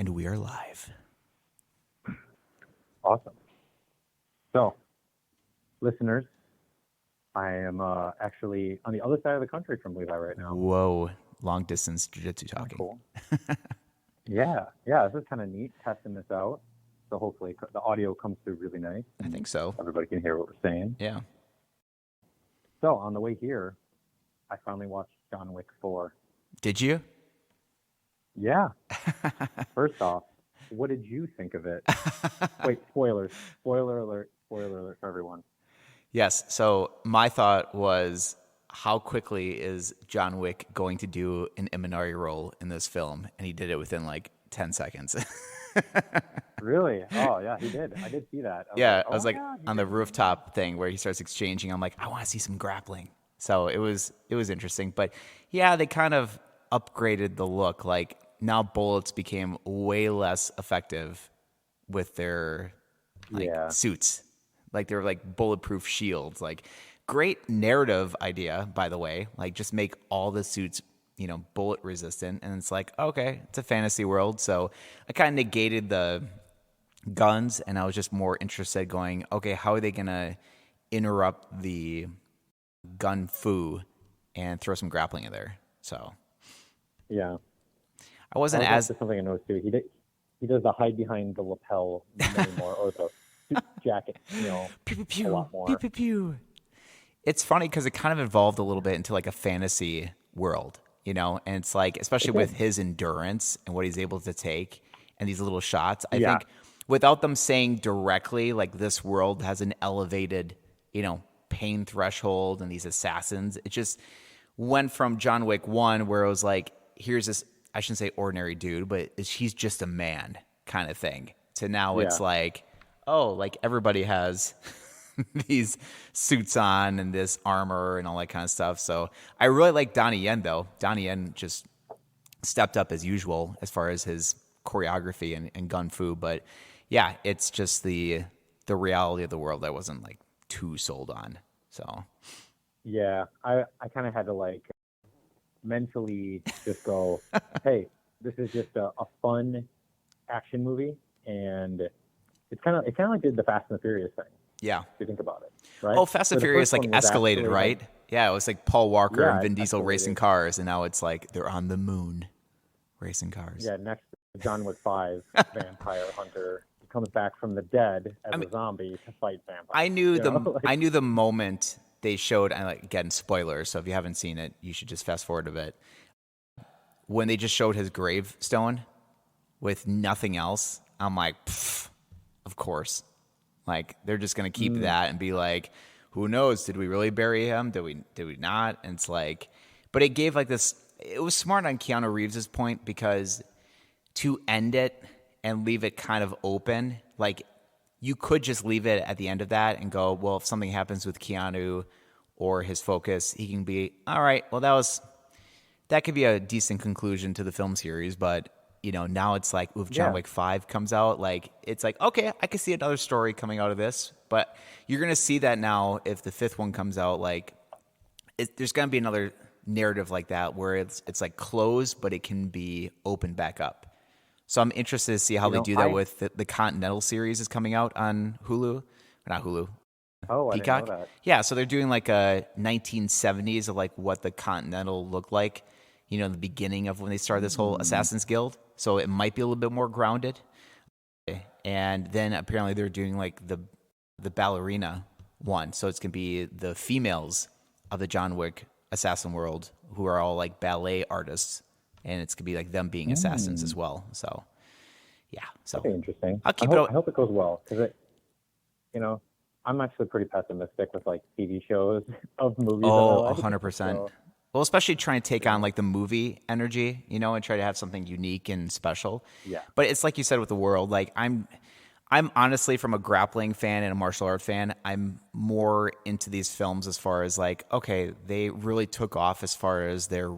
And we are live. Awesome. So, listeners, I am actually on the other side of the country from Levi right now. Whoa, long distance jiu-jitsu talking. Cool. Yeah, this is kind of neat, testing this out. So hopefully the audio comes through really nice. I think so. Everybody can hear what we're saying. Yeah. So on the way here, I finally watched John Wick 4. Did you? Yeah. First off, what did you think of it? Wait, spoilers. Spoiler alert for everyone. Yes. So my thought was, how quickly is John Wick going to do an Imanari role in this film? And he did it within like 10 seconds. Really? Oh, yeah, he did. I did see that. I was like on the rooftop thing where he starts exchanging. I'm like, I want to see some grappling. So it was interesting. But yeah, they kind of upgraded the look. Like now bullets became way less effective with their suits. Like they're like bulletproof shields. Like great narrative idea, by the way. Like just make all the suits, bullet resistant. And it's like, okay, it's a fantasy world. So I kind of negated the guns and I was just more interested going, okay, how are they going to interrupt the gun fu and throw some grappling in there? So yeah, I wasn't as something I noticed too. He does the hide behind the lapel more, or the suit jacket, pew, pew, a lot more. Pew, pew, pew. It's funny because it kind of evolved a little bit into like a fantasy world, and it's like, especially with his endurance and what he's able to take and these little shots, I think without them saying directly, like this world has an elevated, pain threshold and these assassins, it just went from John Wick 1 where it was like, here's this, I shouldn't say ordinary dude, but he's just a man kind of thing, to now it's like, oh, like everybody has these suits on and this armor and all that kind of stuff. So I really like Donnie Yen though. Donnie Yen just stepped up as usual as far as his choreography and gun fu. But yeah, it's just the reality of the world I wasn't like too sold on. So yeah, I kind of had to like mentally just go, hey, this is just a fun action movie, and it kind of like did the Fast and the Furious thing. Yeah, if you think about it, right? Oh, Fast and Furious like escalated, right? Yeah, it was like Paul Walker and Vin Diesel racing cars, and now it's like they're on the moon racing cars. Yeah, next John Wick 5, vampire hunter. He comes back from the dead as a zombie to fight vampires. I knew the moment they showed, and like, again, spoilers, so if you haven't seen it, you should just fast forward a bit. When they just showed his gravestone with nothing else, I'm like, of course. Like, they're just going to keep that and be like, who knows? Did we really bury him? Did we not? And it's like, but it gave like this, it was smart on Keanu Reeves' point, because to end it and leave it kind of open, like you could just leave it at the end of that and go, well, if something happens with Keanu or his focus, he can be, all right, well, that could be a decent conclusion to the film series. But, now it's like, if John Wick 5 comes out, like, it's like, okay, I could see another story coming out of this. But you're going to see that now if the fifth one comes out, like, there's going to be another narrative like that where it's like closed, but it can be opened back up. So I'm interested to see how they do that with the Continental series is coming out on Hulu. Or not Hulu. Oh, Peacock. I didn't know that. Yeah, so they're doing like a 1970s of like what the Continental looked like, the beginning of when they started this whole Assassin's Guild. So it might be a little bit more grounded. And then apparently they're doing like the ballerina one. So it's going to be the females of the John Wick assassin world who are all like ballet artists. And it's going to be like them being assassins as well. So, yeah. So that'd be interesting. I hope it goes well, because I'm actually pretty pessimistic with like TV shows of movies. Oh, 100%. So. Well, especially trying to take on like the movie energy, and try to have something unique and special. Yeah. But it's like you said with the world, like I'm honestly, from a grappling fan and a martial art fan, I'm more into these films as far as like, okay, they really took off as far as their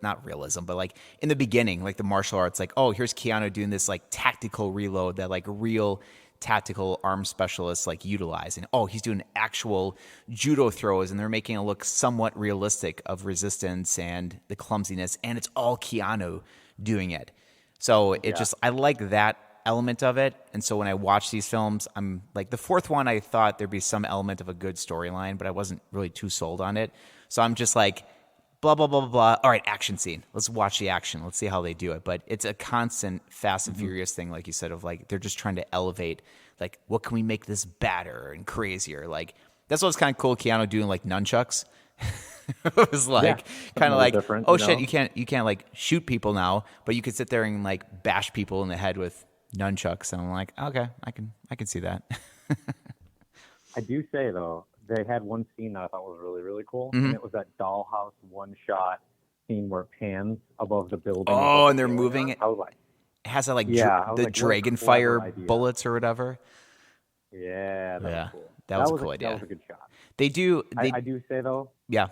not realism, but like in the beginning, like the martial arts, like, oh, here's Keanu doing this like tactical reload that like real tactical arm specialists like utilize. And oh, he's doing actual judo throws, and they're making it look somewhat realistic of resistance and the clumsiness, and it's all Keanu doing it. So it just, I like that element of it. And so when I watch these films, I'm like, the fourth one, I thought there'd be some element of a good storyline, but I wasn't really too sold on it. So I'm just like, blah, blah, blah, blah, blah. All right, action scene. Let's watch the action. Let's see how they do it. But it's a constant Fast and Furious thing, like you said, of like, they're just trying to elevate, like, what can we make this badder and crazier? Like, that's what's kind of cool. Keanu doing like nunchucks. It was like kind of like, oh shit, you can't like shoot people now, but you could sit there and like bash people in the head with nunchucks. And I'm like, okay, I can see that. I do say though, they had one scene that I thought was really, really cool, and it was that dollhouse one-shot scene where it pans above the building. Oh, and they're moving it. I was like, it has that like the dragon fire bullets or whatever. Yeah, that was cool. That was a cool idea. That was a good shot. They do. I do say though. Yeah.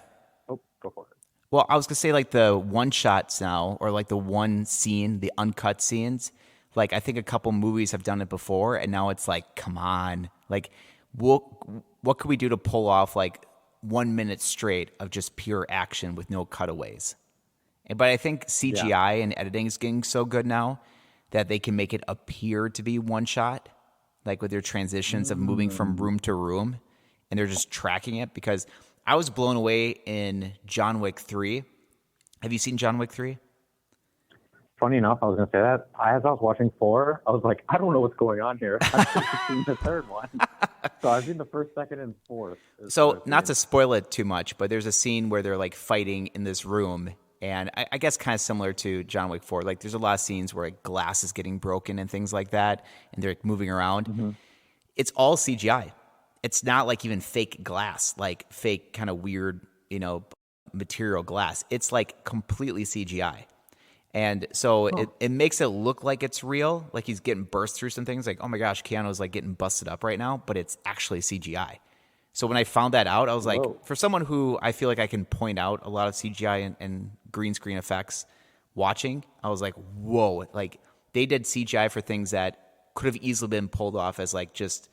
Oh, go for it. Well, I was gonna say like the one shots now, or like the one scene, the uncut scenes. Like I think a couple movies have done it before, and now it's like, come on, like what could we do to pull off like 1 minute straight of just pure action with no cutaways? But I think CGI and editing is getting so good now that they can make it appear to be one shot, like with their transitions of moving from room to room, and they're just tracking it. Because I was blown away in John Wick 3. Have you seen John Wick 3? Funny enough, I was going to say that. As I was watching 4, I was like, I don't know what's going on here. I've seen the third one. So I've seen the first, second, and fourth. So not to spoil it too much, but there's a scene where they're like fighting in this room. And I guess kind of similar to John Wick 4. Like there's a lot of scenes where like, glass is getting broken and things like that. And they're like, moving around. It's all CGI. It's not like even fake glass, like fake kind of weird, material glass. It's like completely CGI. And so it makes it look like it's real, like he's getting burst through some things. Like, oh my gosh, Keanu's like getting busted up right now, but it's actually CGI. So when I found that out, I was like, for someone who I feel like I can point out a lot of CGI and green screen effects watching, I was like, whoa, like they did CGI for things that could have easily been pulled off as like just,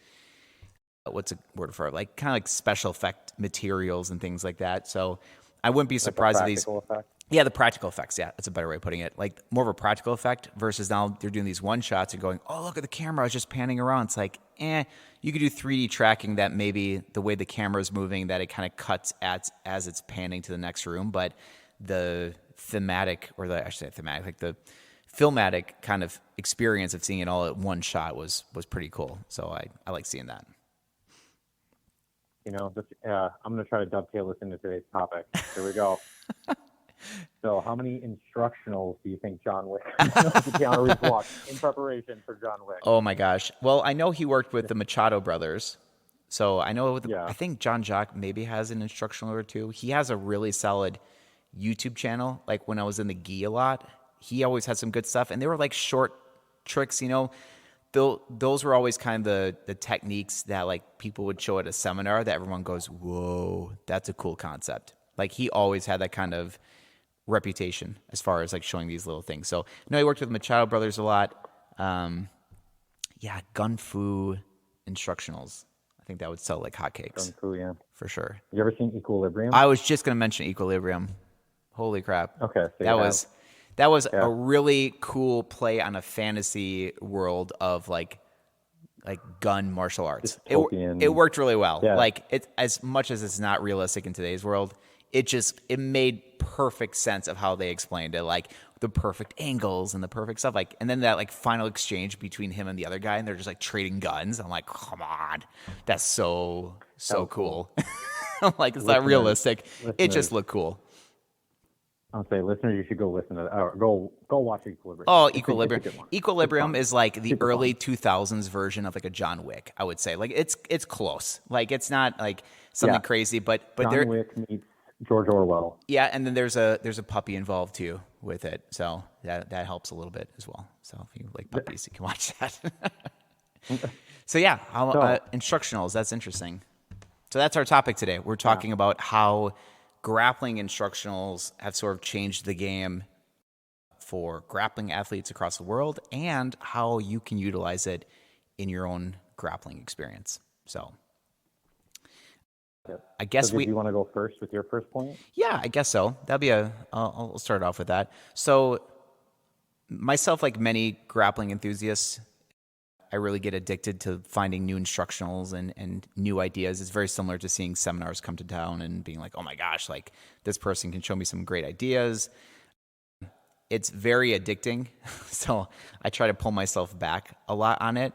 what's a word for it? Like kind of like special effect materials and things like that. So I wouldn't be surprised if these. Effect. Yeah, the practical effects. Yeah, that's a better way of putting it. Like more of a practical effect versus now they're doing these one shots and going, oh, look at the camera. It's just panning around. It's like, you could do 3D tracking that maybe the way the camera is moving, that it kind of cuts as it's panning to the next room. But the thematic, or I should say thematic, like the filmatic kind of experience of seeing it all at one shot was pretty cool. So I like seeing that. I'm going to try to dovetail this into today's topic. Here we go. So how many instructionals do you think John Wick Keanu Reeves watched in preparation for John Wick? Oh my gosh. Well, I know he worked with the Machado brothers. So I know I think John Jock maybe has an instructional or two. He has a really solid YouTube channel. Like when I was in the gi a lot, he always had some good stuff. And they were like short tricks, those were always kind of the techniques that like people would show at a seminar that everyone goes, whoa, that's a cool concept. Like he always had that kind of reputation as far as like showing these little things. So I know he worked with Machado brothers a lot. Gun Fu instructionals. I think that would sell like hotcakes. Gun Fu, yeah. For sure. You ever seen Equilibrium? I was just going to mention Equilibrium. Holy crap. Okay. So that was a really cool play on a fantasy world of like gun martial arts. It worked really well. Yeah. Like it, as much as it's not realistic in today's world, it made perfect sense of how they explained it, like the perfect angles and the perfect stuff. Like, and then that like final exchange between him and the other guy, and they're just like trading guns. I'm like, come on, that's so cool. I'm like, it's not realistic. It just looked cool. I'll say, listeners, you should go listen to that. Or go watch Equilibrium. Oh, Equilibrium. Equilibrium is like the early 2000s version of like a John Wick, I would say. Like it's close. Like it's not like something crazy, but John Wick meets George Orwell. Yeah, and then there's a puppy involved too with it, so that helps a little bit as well. So if you like puppies, you can watch that. So yeah, instructionals. That's interesting. So that's our topic today. We're talking about how grappling instructionals have sort of changed the game for grappling athletes across the world, and how you can utilize it in your own grappling experience. So. I guess you want to go first with your first point? Yeah, I guess so. That'll be I'll start off with that. So myself, like many grappling enthusiasts, I really get addicted to finding new instructionals and new ideas. It's very similar to seeing seminars come to town and being like, oh my gosh, like this person can show me some great ideas. It's very addicting. So I try to pull myself back a lot on it.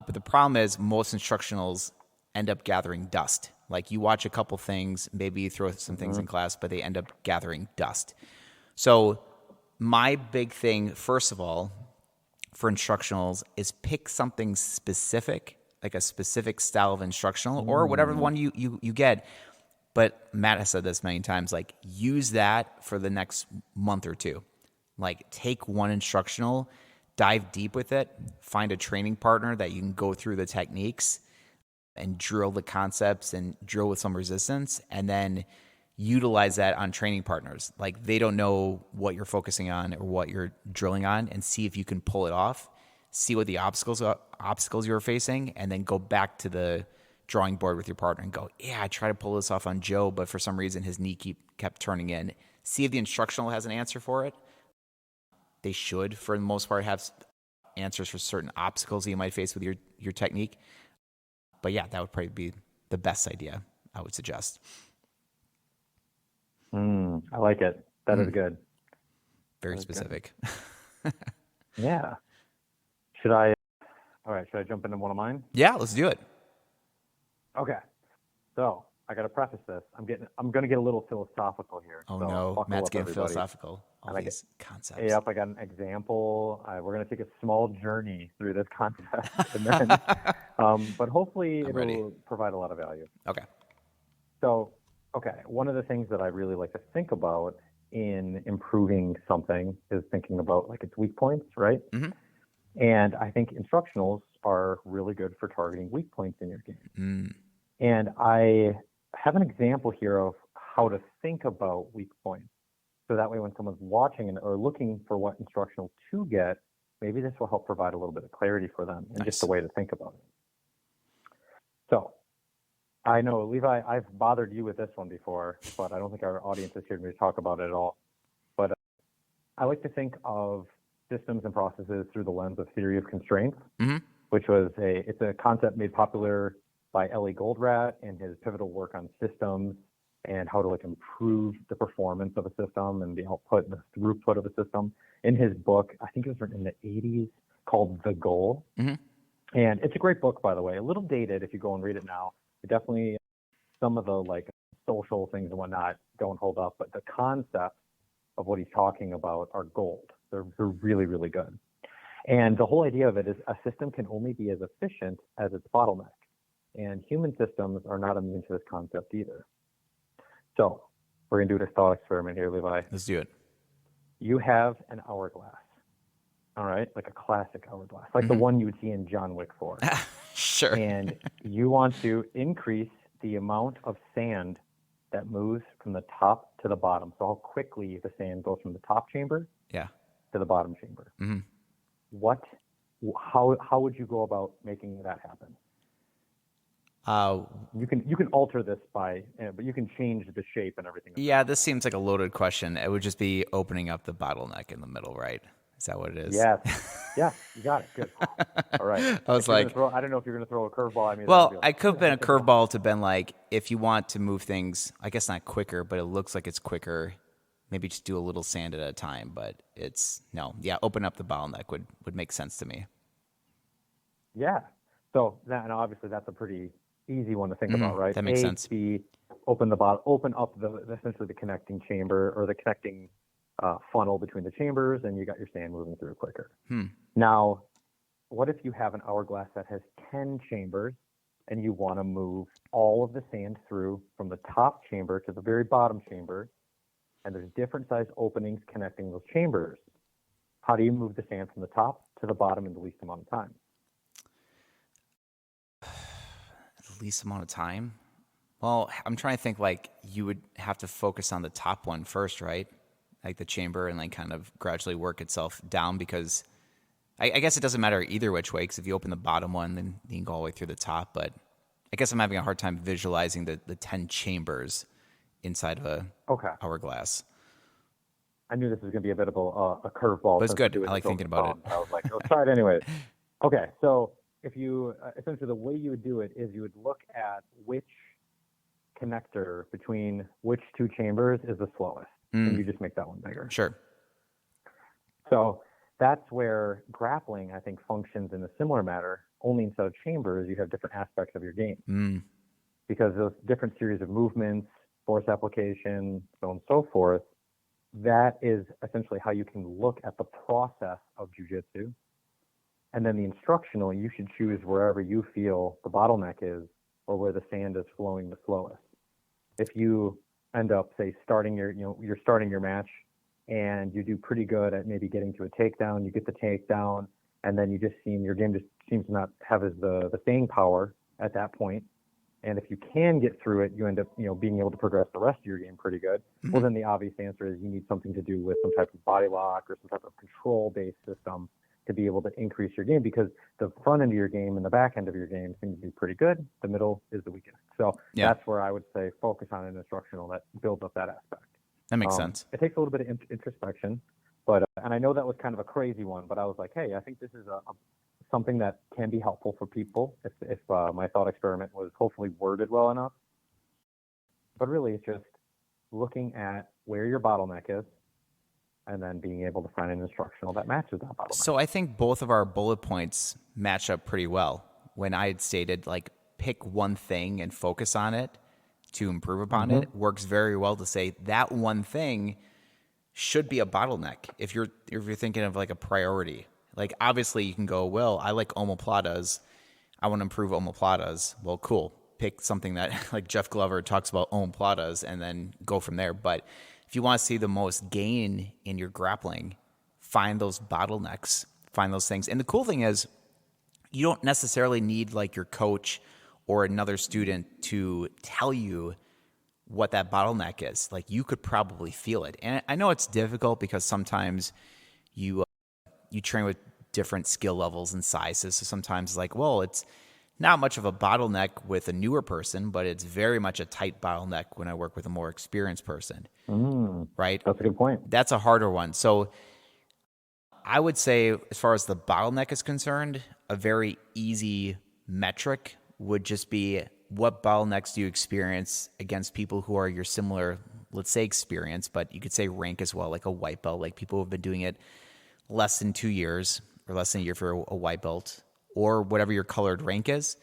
But the problem is most instructionals end up gathering dust. Like you watch a couple things, maybe you throw some things in class, but they end up gathering dust. So my big thing, first of all, for instructionals is pick something specific, like a specific style of instructional or whatever one you get. But Matt has said this many times, like use that for the next month or two. Like take one instructional, dive deep with it, find a training partner that you can go through the techniques and drill the concepts and drill with some resistance, and then utilize that on training partners. Like they don't know what you're focusing on or what you're drilling on, and see if you can pull it off, see what the obstacles you're facing, and then go back to the drawing board with your partner and go, yeah, I tried to pull this off on Joe, but for some reason his knee kept turning in. See if the instructional has an answer for it. They should, for the most part, have answers for certain obstacles that you might face with your technique. But yeah, that would probably be the best idea, I would suggest. I like it. That is good. Very specific. Yeah. Should I jump into one of mine? Yeah, let's do it. Okay. So I got to preface this. I'm going to get a little philosophical here. Oh so no, Matt's getting everybody. philosophical. All these concepts. Yep, I got an example. We're going to take a small journey through this concept, and then, but hopefully it'll provide a lot of value. Okay. So, one of the things that I really like to think about in improving something is thinking about like its weak points, right? Mm-hmm. And I think instructionals are really good for targeting weak points in your game. And I have an example here of how to think about weak points. So that way when someone's watching or looking for what instructional to get, maybe this will help provide a little bit of clarity for them and just a way to think about it. So I know, Levi, I've bothered you with this one before, but I don't think our audience is here to talk about it at all. But I like to think of systems and processes through the lens of theory of constraints, which was it's a concept made popular by Ellie Goldratt in his pivotal work on systems and how to like improve the performance of a system and the output and the throughput of a system. In his book, I think it was written in the 80s, called The Goal. And it's a great book, by the way. A little dated if you go and read it now. It definitely, some of the like social things and whatnot don't hold up, but the concepts of what he's talking about are gold. They're really, really good. And the whole idea of it is a system can only be as efficient as its bottleneck. And human systems are not immune to this concept either. So we're going to do this thought experiment here, Levi. Let's do it. You have an hourglass, all right? Like a classic hourglass, like the one you would see in John Wick 4. Sure. And you want to increase the amount of sand that moves from the top to the bottom. So how quickly the sand goes from the top chamber to the bottom chamber. How would you go about making that happen? You can alter this but you can change the shape and everything. Yeah, this seems like a loaded question. It would just be opening up the bottleneck in the middle, right? Is that what it is? Yes. Yeah, you got it. Good. All right. I was like, I don't know if you're going to throw a curveball at me. Well, I could have been a curveball to been like, if you want to move things, I guess not quicker, but it looks like it's quicker. Maybe just do a little sand at a time, but open up the bottleneck would make sense to me. Yeah. So and obviously that's a pretty easy one to think about, right? That makes sense. Open up essentially the connecting chamber or the connecting funnel between the chambers, and you got your sand moving through quicker. Now, what if you have an hourglass that has 10 chambers and you want to move all of the sand through from the top chamber to the very bottom chamber, and there's different size openings connecting those chambers? How do you move the sand from the top to the bottom in the least amount of time? Least amount of time? Well, I'm trying to think like you would have to focus on the top one first, right? Like the chamber, and like kind of gradually work itself down, because I guess it doesn't matter either which way, because if you open the bottom one, then you can go all the way through the top. But I guess I'm having a hard time visualizing the 10 chambers inside of a hourglass. I knew this was going to be a bit of a curveball. But it's Since we're good. doing I this like over thinking the about it. phone, but I was like, let's try it anyways. Okay, so if you essentially the way you would do it is you would look at which connector between which two chambers is the slowest, and you just make that one bigger. Sure. So that's where grappling, I think, functions in a similar manner. Only instead of chambers, you have different aspects of your game. Because those different series of movements, force application, so on and so forth, that is essentially how you can look at the process of jiu-jitsu. And then the instructional, you should choose wherever you feel the bottleneck is or where the sand is flowing the slowest. If you end up, say, you're starting your match and you do pretty good at maybe getting to a takedown, you get the takedown, and then your game just seems to not have the staying power at that point. And if you can get through it, you end up, being able to progress the rest of your game pretty good. Well, then the obvious answer is you need something to do with some type of body lock or some type of control-based system to be able to increase your game, because the front end of your game and the back end of your game seem to be pretty good. The middle is the weakest. So that's where I would say focus on an instructional that builds up that aspect. That makes sense. It takes a little bit of introspection, but and I know that was kind of a crazy one, but I was like, hey, I think this is something that can be helpful for people if my thought experiment was hopefully worded well enough. But really, it's just looking at where your bottleneck is and then being able to find an instructional that matches that bottleneck. So I think both of our bullet points match up pretty well. When I had stated, like, pick one thing and focus on it to improve upon it, works very well to say that one thing should be a bottleneck if you're thinking of like a priority. Like, obviously you can go, well, I like omoplatas, I want to improve omoplatas. Well, cool. Pick something that, like Jeff Glover talks about, omoplatas, and then go from there. But if you want to see the most gain in your grappling, find those bottlenecks, find those things. And the cool thing is, you don't necessarily need like your coach or another student to tell you what that bottleneck is. Like, you could probably feel it. And I know it's difficult because sometimes you train with different skill levels and sizes. So sometimes it's like, well, it's not much of a bottleneck with a newer person, but it's very much a tight bottleneck when I work with a more experienced person. Right? That's a good point. That's a harder one. So I would say, as far as the bottleneck is concerned, a very easy metric would just be, what bottlenecks do you experience against people who are your similar, let's say, experience, but you could say rank as well, like a white belt, like people who have been doing it less than 2 years or less than a year for a white belt, or whatever your colored rank is.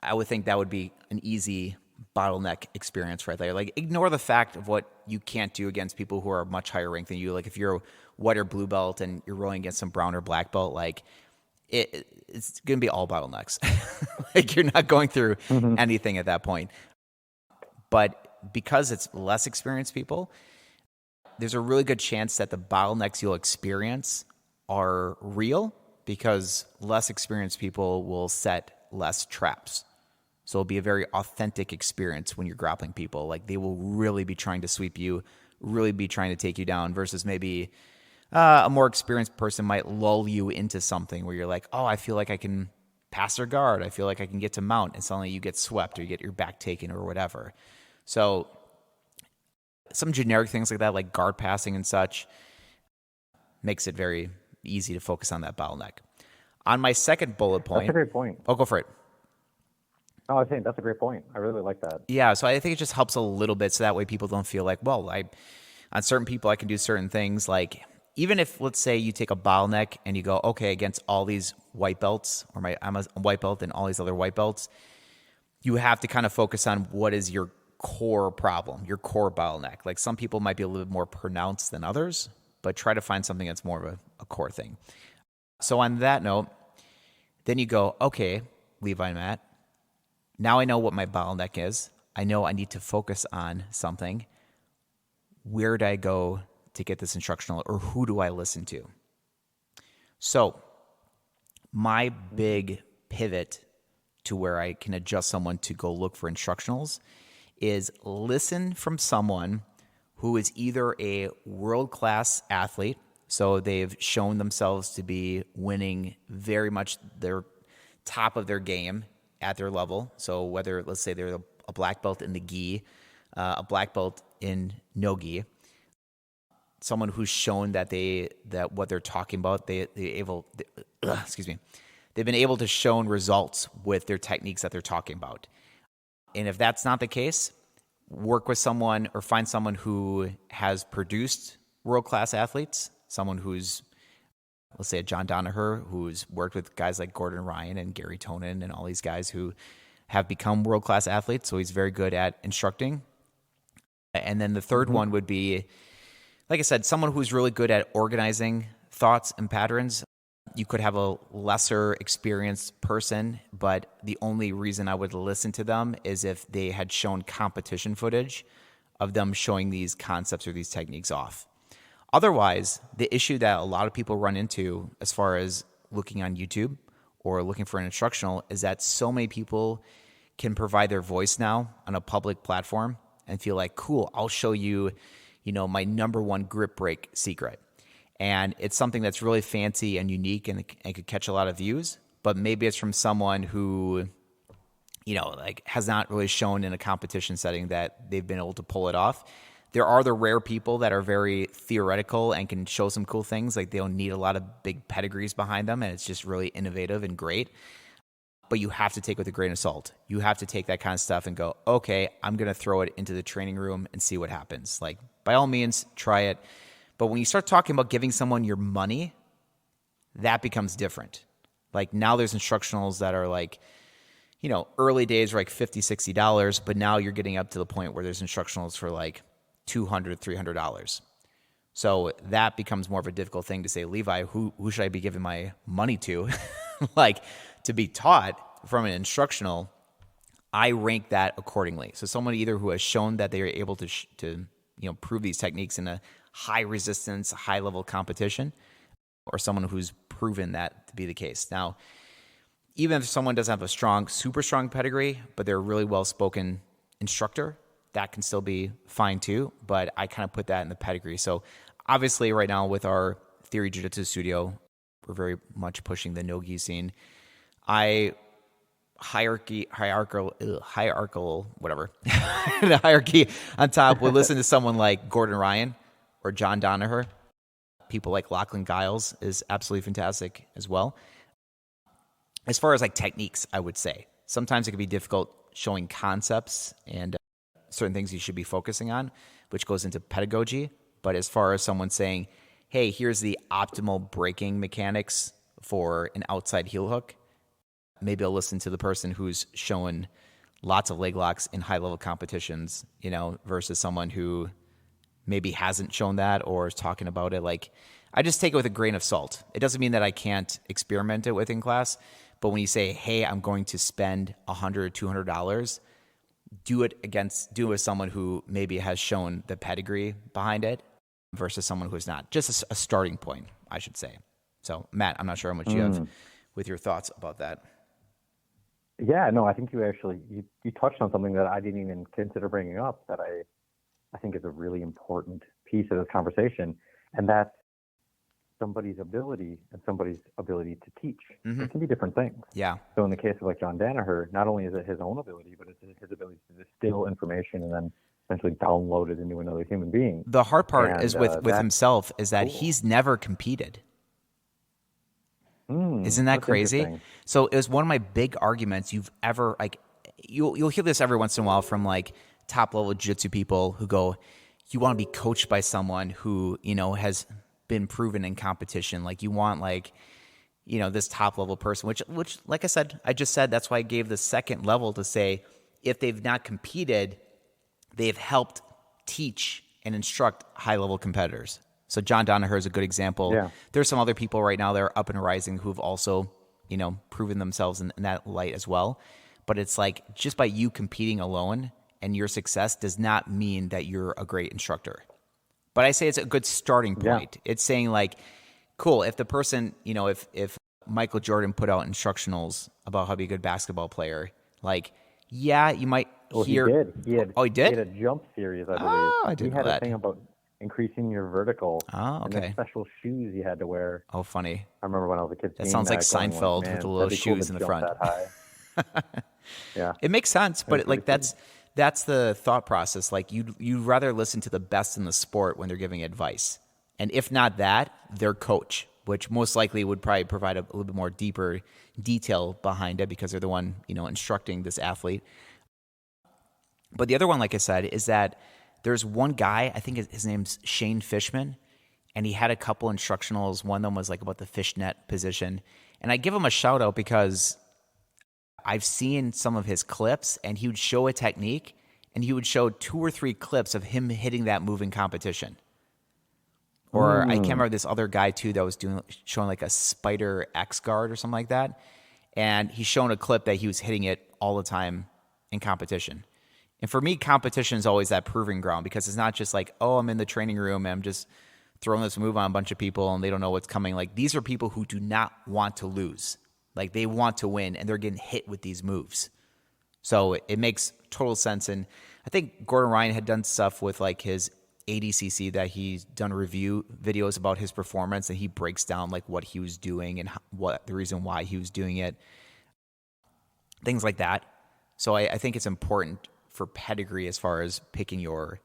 I would think that would be an easy bottleneck experience right there. Like, ignore the fact of what you can't do against people who are much higher ranked than you. Like, if you're a white or blue belt and you're rolling against some brown or black belt, like, it's going to be all bottlenecks. Like, you're not going through anything at that point. But because it's less experienced people, there's a really good chance that the bottlenecks you'll experience are real, because less experienced people will set less traps. So it'll be a very authentic experience when you're grappling people. Like, they will really be trying to sweep you, really be trying to take you down, versus maybe a more experienced person might lull you into something where you're like, oh, I feel like I can pass their guard. I feel like I can get to mount, and suddenly you get swept or you get your back taken or whatever. So some generic things like that, like guard passing and such, makes it very easy to focus on that bottleneck. On my second bullet point. That's a great point. Oh, go for it. Oh, I was saying that's a great point. I really like that. Yeah, so I think it just helps a little bit, so that way people don't feel like, well, on certain people I can do certain things. Like, even if, let's say, you take a bottleneck and you go, okay, against all these white belts, or I'm a white belt and all these other white belts, you have to kind of focus on what is your core problem, your core bottleneck. Like, some people might be a little bit more pronounced than others, but try to find something that's more of a core thing. So on that note, then you go, okay, Levi and Matt, now I know what my bottleneck is. I know I need to focus on something. Where do I go to get this instructional, or who do I listen to? So my big pivot to where I can adjust someone to go look for instructionals is listen from someone who is either a world-class athlete, so they've shown themselves to be winning very much their top of their game at their level. So whether, let's say, they're a black belt in the gi, a black belt in no gi, someone who's shown that that what they're talking about, excuse me, they've been able to show results with their techniques that they're talking about. And if that's not the case, work with someone or find someone who has produced world-class athletes, someone who's, let's say, a John Danaher, who's worked with guys like Gordon Ryan and Gary Tonin and all these guys who have become world-class athletes. So he's very good at instructing. And then the third one would be, like I said, someone who's really good at organizing thoughts and patterns. You could have a lesser experienced person, but the only reason I would listen to them is if they had shown competition footage of them showing these concepts or these techniques off. Otherwise, the issue that a lot of people run into as far as looking on YouTube or looking for an instructional is that so many people can provide their voice now on a public platform and feel like, cool, I'll show you, my number one grip break secret. And it's something that's really fancy and unique and could catch a lot of views, but maybe it's from someone who, has not really shown in a competition setting that they've been able to pull it off. There are the rare people that are very theoretical and can show some cool things. Like they don't need a lot of big pedigrees behind them, and it's just really innovative and great. But you have to take it with a grain of salt. You have to take that kind of stuff and go, okay, I'm going to throw it into the training room and see what happens. Like, by all means, try it. But when you start talking about giving someone your money, that becomes different. Like now there's instructionals that are like, early days were like $50, $60, but now you're getting up to the point where there's instructionals for like $200, $300. So that becomes more of a difficult thing to say, Levi, who should I be giving my money to? Like to be taught from an instructional, I rank that accordingly. So someone either who has shown that they are able to prove these techniques in a high resistance, high level competition, or someone who's proven that to be the case. Now, even if someone doesn't have a super strong pedigree, but they're a really well-spoken instructor, that can still be fine too. But I kind of put that in the pedigree. So obviously right now with our Theory Jiu-Jitsu studio, we're very much pushing the no-gi scene. Hierarchical, whatever. The hierarchy on top would listen to someone like Gordon Ryan or John Danaher. People like Lachlan Giles is absolutely fantastic as well. As far as like techniques, I would say sometimes it can be difficult showing concepts and certain things you should be focusing on, which goes into pedagogy. But as far as someone saying, hey, here's the optimal breaking mechanics for an outside heel hook, maybe I'll listen to the person who's shown lots of leg locks in high-level competitions, versus someone who maybe hasn't shown that or is talking about it. Like, I just take it with a grain of salt. It doesn't mean that I can't experiment it with in class, but when you say, hey, I'm going to spend $100, $200, do it with someone who maybe has shown the pedigree behind it versus someone who's not. Just a starting point, I should say. So, Matt, I'm not sure how much you have with your thoughts about that. Yeah, no, I think you actually you touched on something that I didn't even consider bringing up that I think is a really important piece of this conversation, and that's somebody's ability and somebody's ability to teach. It can be different things. Yeah. So in the case of like John Danaher, not only is it his own ability, but it's his ability to distill information and then essentially download it into another human being. The hard part is with himself is that he's never competed. Isn't that crazy? So it was one of my big arguments you've ever, like, you'll hear this every once in a while from like top level jiu-jitsu people who go, you want to be coached by someone who, has been proven in competition. Like you want like, this top level person, which like I just said, that's why I gave the second level to say, if they've not competed, they've helped teach and instruct high level competitors. So John Danaher is a good example. Yeah. There's some other people right now that are up and rising who've also, proven themselves in that light as well. But it's like just by you competing alone and your success does not mean that you're a great instructor. But I say it's a good starting point. Yeah. It's saying like, cool, if the person, if Michael Jordan put out instructionals about how to be a good basketball player, like, yeah, you might hear. He did. He did? He had a jump series, I believe. Oh, I didn't know that. He had a thing about increasing your vertical. Oh, okay. And then special shoes you had to wear. Oh, funny. I remember when I was a kid. That sounds like Seinfeld with the little shoes in the front. Yeah. It makes sense, but like that's the thought process. Like you'd rather listen to the best in the sport when they're giving advice. And if not that, their coach, which most likely would probably provide a little bit more deeper detail behind it because they're the one, instructing this athlete. But the other one, like I said, is that there's one guy, I think his name's Shane Fishman, and he had a couple instructionals. One of them was like about the fishnet position. And I give him a shout out because I've seen some of his clips, and he would show a technique, and he would show 2 or 3 clips of him hitting that move in competition. Or I can't remember this other guy too that was showing like a spider X guard or something like that. And he's showing a clip that he was hitting it all the time in competition. And for me, competition is always that proving ground because it's not just like, oh, I'm in the training room and I'm just throwing this move on a bunch of people and they don't know what's coming. Like, these are people who do not want to lose. Like, they want to win, and they're getting hit with these moves. So it makes total sense. And I think Gordon Ryan had done stuff with like his ADCC that he's done review videos about his performance, and he breaks down like what he was doing and what the reason why he was doing it, things like that. So I think it's important for pedigree as far as picking your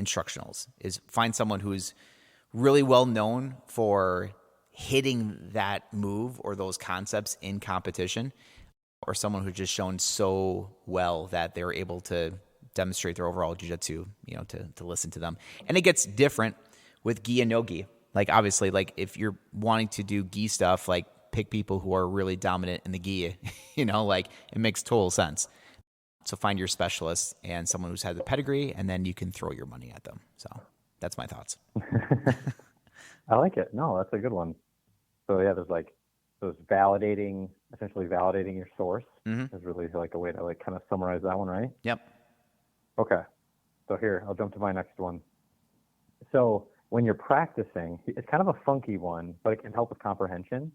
instructionals is find someone who's really well known for hitting that move or those concepts in competition, or someone who's just shown so well that they're able to demonstrate their overall jiu-jitsu, to listen to them. And it gets different with gi and no gi. Like, obviously, like if you're wanting to do gi stuff, like pick people who are really dominant in the gi, like it makes total sense. So find your specialist and someone who's had the pedigree, and then you can throw your money at them. So that's my thoughts. I like it. No, that's a good one. So yeah, there's like those essentially validating your source is really like a way to like kind of summarize that one, right? Yep. Okay. So here, I'll jump to my next one. So when you're practicing, it's kind of a funky one, but it can help with comprehension.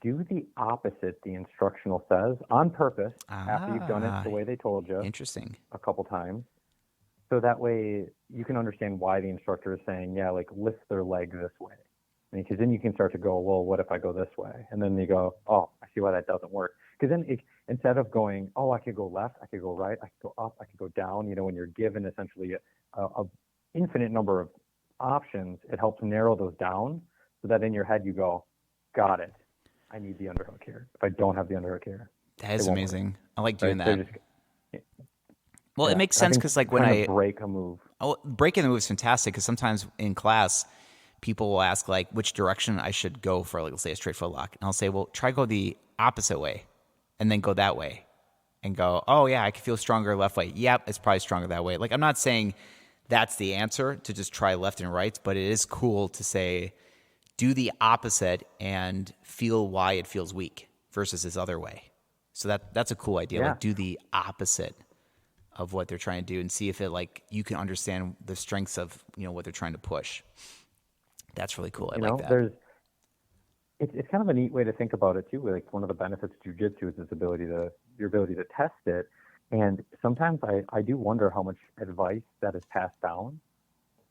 Do the opposite the instructional says on purpose after you've done it the way they told you. Interesting. A couple times. So that way you can understand why the instructor is saying, yeah, like lift their leg this way. Because then you can start to go, well, what if I go this way? And then you go, oh, I see why that doesn't work. Because then instead of going, oh, I could go left, I could go right, I could go up, I could go down, when you're given essentially a infinite number of options, it helps narrow those down so that in your head you go, got it. I need the underhook here. If I don't have the underhook here. That is amazing. I like doing that. Well, yeah, it makes sense because like when I break a move. Oh, breaking the move is fantastic because sometimes in class, people will ask like which direction I should go for, like, let's say a straight foot lock. And I'll say, well, try go the opposite way and then go that way and go, oh yeah, I can feel stronger left way. Yep, it's probably stronger that way. Like, I'm not saying that's the answer to just try left and right, but it is cool to say, do the opposite and feel why it feels weak versus this other way. So that's a cool idea. Yeah. Like, do the opposite of what they're trying to do and see if it like you can understand the strengths of what they're trying to push. That's really cool. I like that. It's kind of a neat way to think about it too. Like, one of the benefits of jiu-jitsu is your ability to test it. And sometimes I do wonder how much advice that is passed down.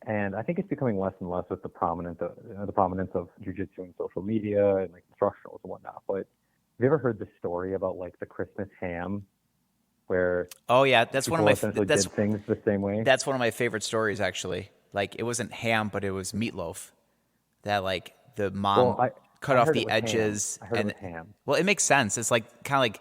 And I think it's becoming less and less with the prominence of jiu-jitsu and social media and like instructionals and whatnot. But have you ever heard the story about like the Christmas ham, where that's one of my did things the same way? That's one of my favorite stories, actually. Like, it wasn't ham, but it was meatloaf. That like the mom cut off the edges. I heard it was ham. Well, it makes sense. It's like kind of like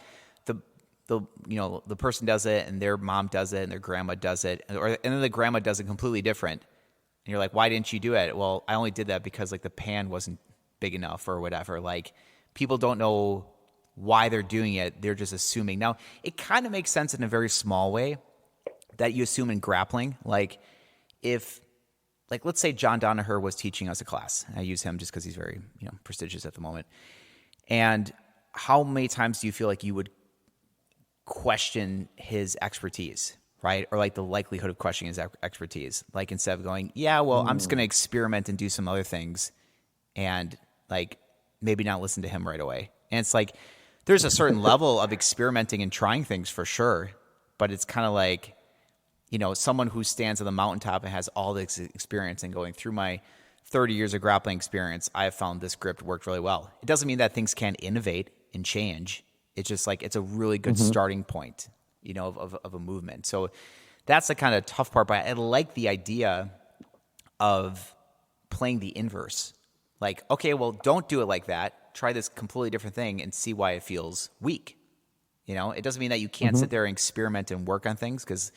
the person does it and their mom does it and their grandma does it, and then the grandma does it completely different. And you're like, why didn't you do it? Well, I only did that because like the pan wasn't big enough or whatever. Like, people don't know why they're doing it. They're just assuming. Now, it kind of makes sense in a very small way that you assume in grappling. Like, if, like, let's say John Danaher was teaching us a class. I use him just because he's very, prestigious at the moment. And how many times do you feel like you would question his expertise, right? Or like the likelihood of questioning his expertise. Like, instead of going, yeah, well, I'm just going to experiment and do some other things and like maybe not listen to him right away. And it's like, there's a certain level of experimenting and trying things for sure, but it's kind of like, someone who stands on the mountaintop and has all this experience and going through my 30 years of grappling experience, I have found this grip worked really well. It doesn't mean that things can't innovate and change. It's just like, it's a really good starting point, of a movement. So that's the kind of tough part, but I like the idea of playing the inverse. Like, okay, well, don't do it like that. Try this completely different thing and see why it feels weak. You know, it doesn't mean that you can't sit there and experiment and work on things, because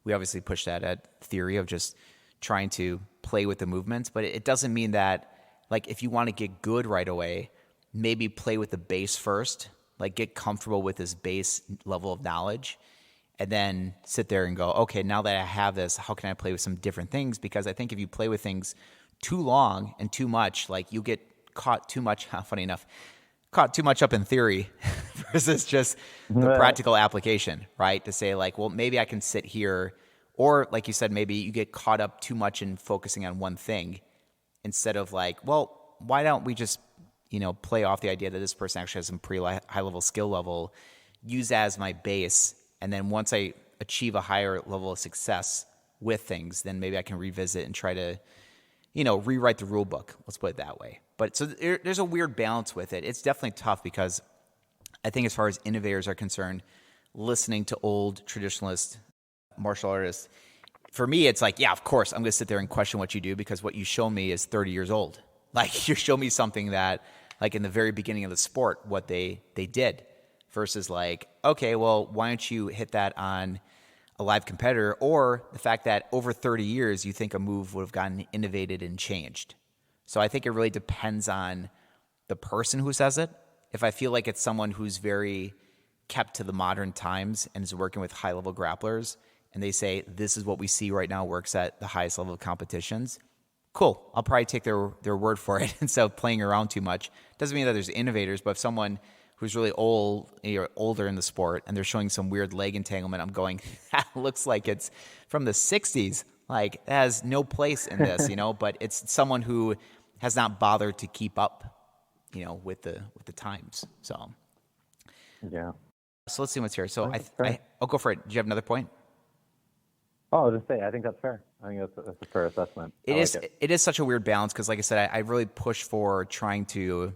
we obviously push that at theory of just trying to play with the movements. But it doesn't mean that, like, if you want to get good right away, maybe play with the base first, like get comfortable with this base level of knowledge, and then sit there and go, okay, now that I have this, how can I play with some different things? Because I think if you play with things too long and too much, like you get caught too much, funny enough, caught too much up in theory versus just the practical application, right? To say like, well, maybe I can sit here, or like you said, maybe you get caught up too much in focusing on one thing instead of like, well, why don't we just, play off the idea that this person actually has some pretty high level skill level, use that as my base. And then once I achieve a higher level of success with things, then maybe I can revisit and try to, rewrite the rule book. Let's put it that way. But so there's a weird balance with it. It's definitely tough because I think as far as innovators are concerned, listening to old traditionalist martial artists, for me, it's like, yeah, of course, I'm going to sit there and question what you do because what you show me is 30 years old. Like you show me something that, like in the very beginning of the sport, what they did versus like, okay, well, why don't you hit that on a live competitor, or the fact that over 30 years, you think a move would have gotten innovated and changed. So I think it really depends on the person who says it. If I feel like it's someone who's very kept to the modern times and is working with high-level grapplers, and they say, this is what we see right now works at the highest level of competitions, cool. I'll probably take their word for it instead of playing around too much. Doesn't mean that there's innovators, but if someone who's really old, older in the sport, and they're showing some weird leg entanglement, I'm going, that looks like it's from the 60s. Like, that has no place in this, but it's someone who has not bothered to keep up, with the times. So, yeah. So let's see what's here. So I'll go for it. Do you have another point? Oh, I'll just say, I think that's fair. I think that's a fair assessment. It is such a weird balance because, like I said, I really push for trying to,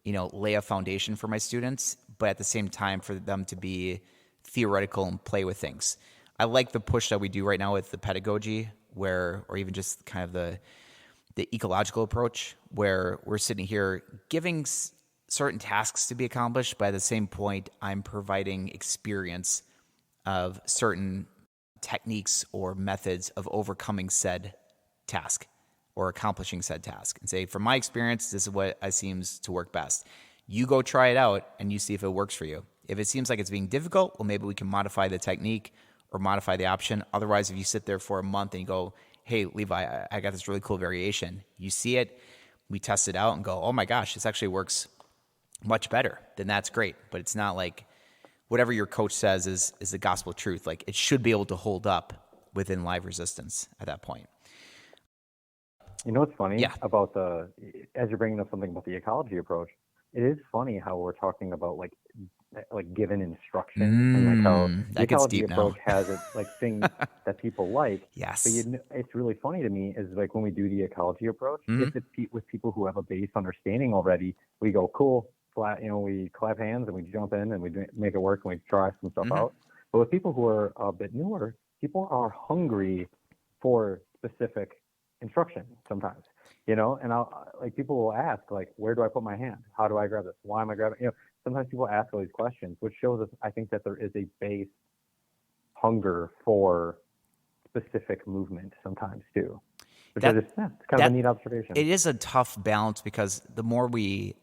lay a foundation for my students, but at the same time for them to be theoretical and play with things. I like the push that we do right now with the pedagogy, or even just kind of the ecological approach, where we're sitting here giving certain tasks to be accomplished, but at the same point, I'm providing experience of certain techniques or methods of overcoming said task or accomplishing said task, and say, from my experience, this is what seems to work best. You go try it out and you see if it works for you. If it seems like it's being difficult, well, maybe we can modify the technique or modify the option. Otherwise, if you sit there for a month and you go, hey, Levi, I got this really cool variation. You see it, we test it out and go, oh my gosh, this actually works much better. Then that's great. But it's not like whatever your coach says is the gospel truth. Like, it should be able to hold up within live resistance at that point. You know what's funny Yeah. about as you're bringing up something about the ecology approach, it is funny how we're talking about like given instruction and like how the ecology approach has it like things that people like. Yes. But it's really funny to me is like when we do the ecology approach, if it's with people who have a base understanding already, we go cool, flat, we clap hands and we jump in and we make it work and we try some stuff out. But with people who are a bit newer, people are hungry for specific instruction sometimes, and I'll like people will ask like, where do I put my hand? How do I grab this? Why am I grabbing? Sometimes people ask all these questions, which shows us, I think, that there is a base hunger for specific movement sometimes too. Which it's kind of a neat observation. It is a tough balance because the more we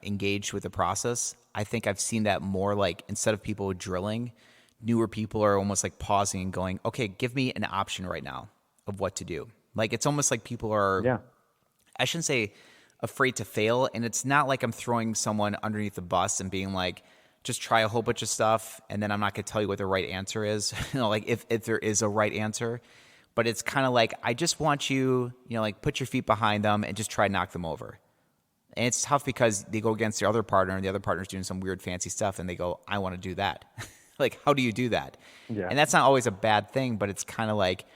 engage with the process, I think I've seen that more like instead of people drilling, newer people are almost like pausing and going, okay, give me an option right now of what to do. Like it's almost like people are, I shouldn't say afraid to fail. And it's not like I'm throwing someone underneath the bus and being like, just try a whole bunch of stuff and then I'm not going to tell you what the right answer is. Like if there is a right answer. But it's kind of like, I just want you, like put your feet behind them and just try to knock them over. And it's tough because they go against their other partner and the other partner's doing some weird fancy stuff and they go, I want to do that. Like, how do you do that? Yeah. And that's not always a bad thing, but it's kind of like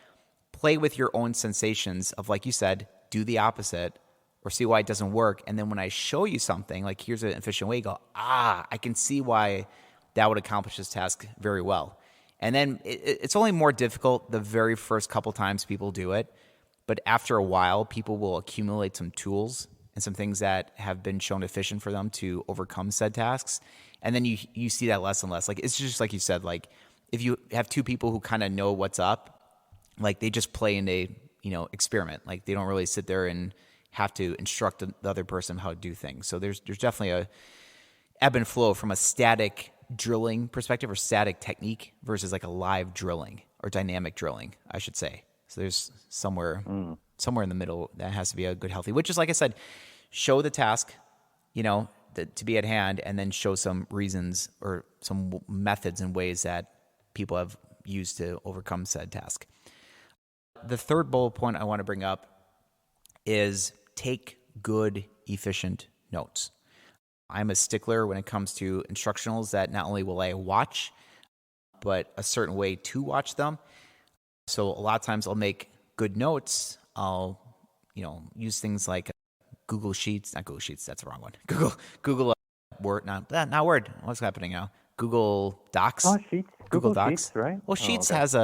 play with your own sensations of, like you said, do the opposite or see why it doesn't work. And then when I show you something, like here's an efficient way, you go, I can see why that would accomplish this task very well. And then it's only more difficult the very first couple times people do it. But after a while, people will accumulate some tools and some things that have been shown efficient for them to overcome said tasks. And then you see that less and less. Like, it's just like you said, like if you have two people who kind of know what's up, like they just play in a, experiment. Like they don't really sit there and have to instruct the other person how to do things. So there's definitely a ebb and flow from a static drilling perspective or static technique versus like a live drilling or dynamic drilling, I should say. So there's somewhere in the middle that has to be a good healthy, which is, like I said, show the task, to be at hand, and then show some reasons or some methods and ways that people have used to overcome said task. The third bullet point I want to bring up is take good, efficient notes. I'm a stickler when it comes to instructionals that not only will I watch, but a certain way to watch them. So a lot of times I'll make good notes. I'll, use things like Google Sheets, not Google Sheets, that's the wrong one. Google Word, not Word. What's happening now? Google Docs. Oh, Sheets. Google Docs, Sheets, right? Well, Sheets has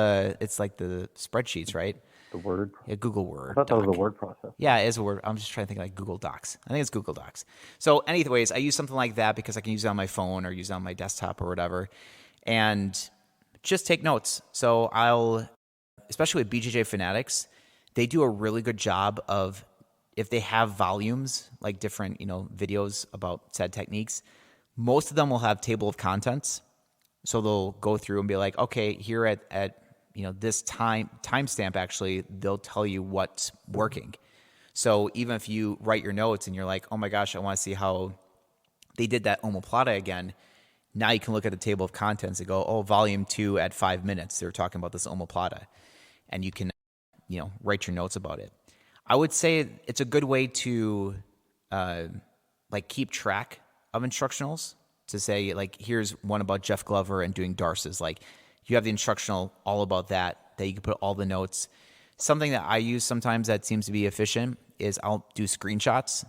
it's like the spreadsheets, right? The Word. Yeah, Google Word. I thought that was a word process. Yeah, it is a word. I'm just trying to think like Google Docs. I think it's Google Docs. So anyways, I use something like that because I can use it on my phone or use it on my desktop or whatever, and just take notes. So especially with BJJ Fanatics, they do a really good job of, if they have volumes, like different, videos about said techniques, most of them will have table of contents. So they'll go through and be like, okay, here at this timestamp, actually, they'll tell you what's working. So even if you write your notes and you're like, oh my gosh, I want to see how they did that omoplata again, now you can look at the table of contents and go, oh, volume 2 at 5 minutes, they're talking about this omoplata. And you can, write your notes about it. I would say it's a good way to keep track of instructionals, to say, like, here's one about Jeff Glover and doing Darces. Like, you have the instructional all about that you can put all the notes. Something that I use sometimes that seems to be efficient is I'll do screenshots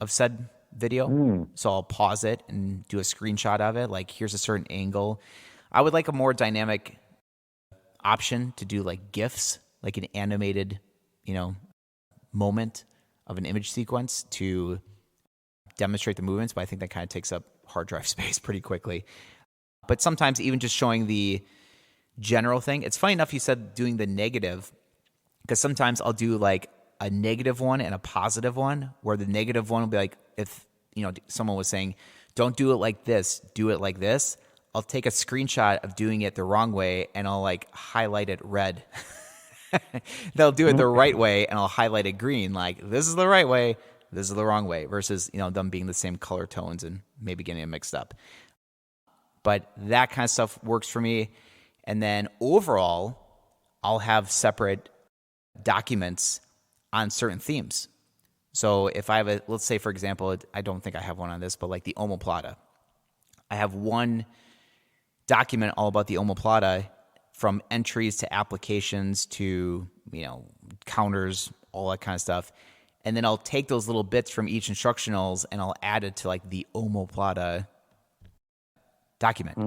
of said video. So I'll pause it and do a screenshot of it. Like, here's a certain angle. I would like a more dynamic option to do like GIFs, like an animated, moment of an image sequence to demonstrate the movements, but I think that kind of takes up hard drive space pretty quickly. But sometimes even just showing the general thing. It's funny enough you said doing the negative, because sometimes I'll do like a negative one and a positive one, where the negative one will be like, if someone was saying, don't do it like this, do it like this, I'll take a screenshot of doing it the wrong way and I'll like highlight it red. They'll do it the right way and I'll highlight it green, like this is the right way, this is the wrong way, versus them being the same color tones and maybe getting it mixed up. But that kind of stuff works for me. And then overall, I'll have separate documents on certain themes. So if I have let's say for example, I don't think I have one on this, but like the omoplata, I have one document all about the omoplata, from entries to applications to, counters, all that kind of stuff. And then I'll take those little bits from each instructionals and I'll add it to like the omoplata document.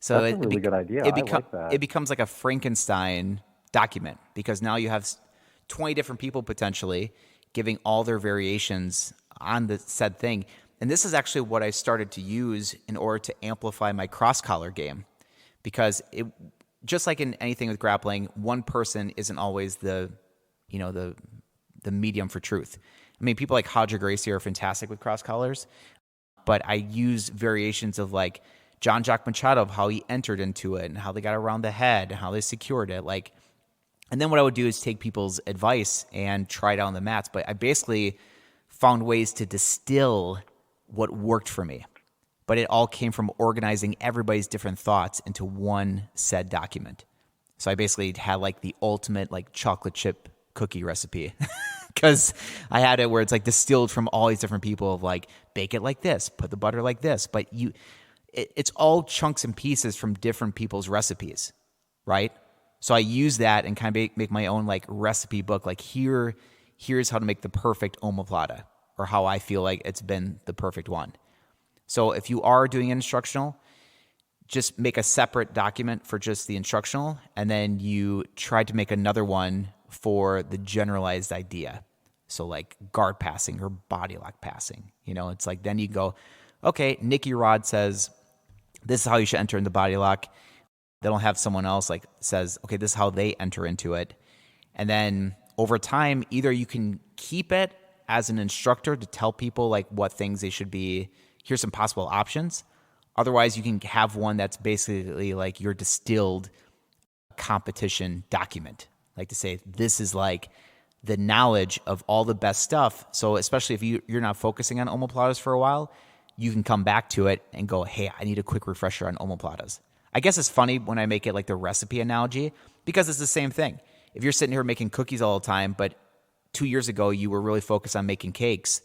So that's a really good idea. I like that. It becomes like a Frankenstein document, because now you have 20 different people potentially giving all their variations on the said thing. And this is actually what I started to use in order to amplify my cross-collar game. Because it, just like in anything with grappling, one person isn't always the medium for truth. I mean, people like Hodger Gracie are fantastic with cross-collars, but I use variations of like Jean-Jacques Machado, of how he entered into it and how they got around the head and how they secured it. Like, and then what I would do is take people's advice and try it out on the mats. But I basically found ways to distill what worked for me. But it all came from organizing everybody's different thoughts into one said document. So I basically had like the ultimate like chocolate chip cookie recipe, because I had it where it's like distilled from all these different people of like, bake it like this, put the butter like this. But it's all chunks and pieces from different people's recipes, right? So I use that and kind of make my own like recipe book. Like here's how to make the perfect omoplata, or how I feel like it's been the perfect one. So if you are doing an instructional, just make a separate document for just the instructional, and then you try to make another one for the generalized idea. So like guard passing or body lock passing, it's like then you go, okay, Nicky Rod says this is how you should enter in the body lock. They'll have someone else like says, okay, this is how they enter into it. And then over time, either you can keep it as an instructor to tell people like what things they should be. Here's some possible options. Otherwise, you can have one that's basically like your distilled competition document. Like to say, this is like the knowledge of all the best stuff. So especially if you're not focusing on omoplatas for a while, you can come back to it and go, hey, I need a quick refresher on omoplatas. I guess it's funny when I make it like the recipe analogy because it's the same thing. If you're sitting here making cookies all the time, but 2 years ago you were really focused on making cakes,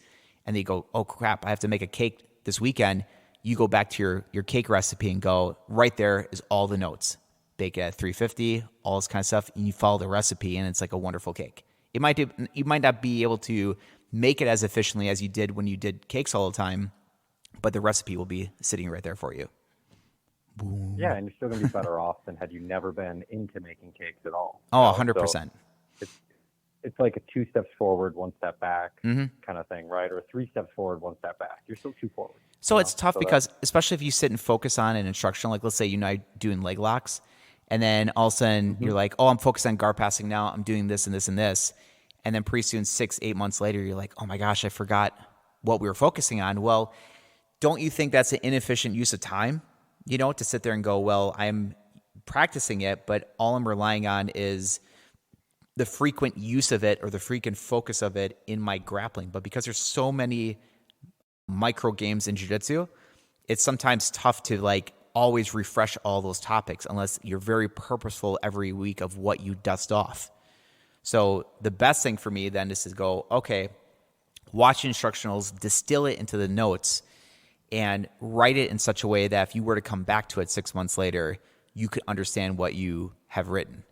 and then you go, oh crap, I have to make a cake this weekend. You go back to your cake recipe and go, right there is all the notes. Bake it at 350, all this kind of stuff, and you follow the recipe, and it's like a wonderful cake. You might not be able to make it as efficiently as you did when you did cakes all the time, but the recipe will be sitting right there for you. Boom. Yeah, and you're still going to be better off than had you never been into making cakes at all. Oh, 100%. So it's like a 2 steps forward, 1 step back kind of thing, right? Or 3 steps forward, 1 step back. You're still 2 forward. So it's tough because, especially if you sit and focus on an instructional, like let's say you're not doing leg locks, and then all of a sudden you're like, oh, I'm focused on guard passing now. I'm doing this and this and this. And then pretty soon, 6-8 months later, you're like, oh my gosh, I forgot what we were focusing on. Well, don't you think that's an inefficient use of time? To sit there and go, well, I'm practicing it, but all I'm relying on is the frequent use of it or the frequent focus of it in my grappling. But because there's so many micro games in jiu-jitsu, it's sometimes tough to like always refresh all those topics unless you're very purposeful every week of what you dust off. So the best thing for me then is to go, okay, watch instructionals, distill it into the notes, and write it in such a way that if you were to come back to it 6 months later, you could understand what you have written.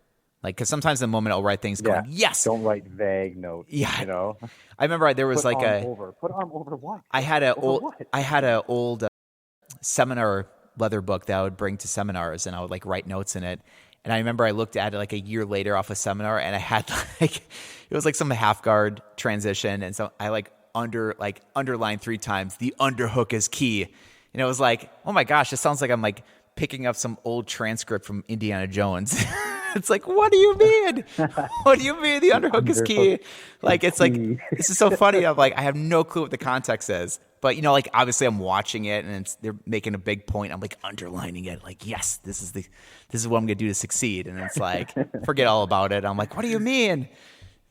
Like, because sometimes the moment I'll write things going, yes. Don't write vague notes. Yeah. I remember there was put arm over what? I had an old seminar leather book that I would bring to seminars, and I would like write notes in it. And I remember I looked at it like a year later off a seminar, and I had like it was like some half guard transition, and so I underlined 3 times, the underhook is key. And it was like, oh my gosh, it sounds like I'm like picking up some old transcript from Indiana Jones. It's like, what do you mean? What do you mean the underhook is key? Like, it's like, this is so funny. I'm like, I have no clue what the context is. But, like, obviously I'm watching it and they're making a big point. I'm like underlining it. Like, yes, this is what I'm going to do to succeed. And it's like, forget all about it. I'm like, what do you mean?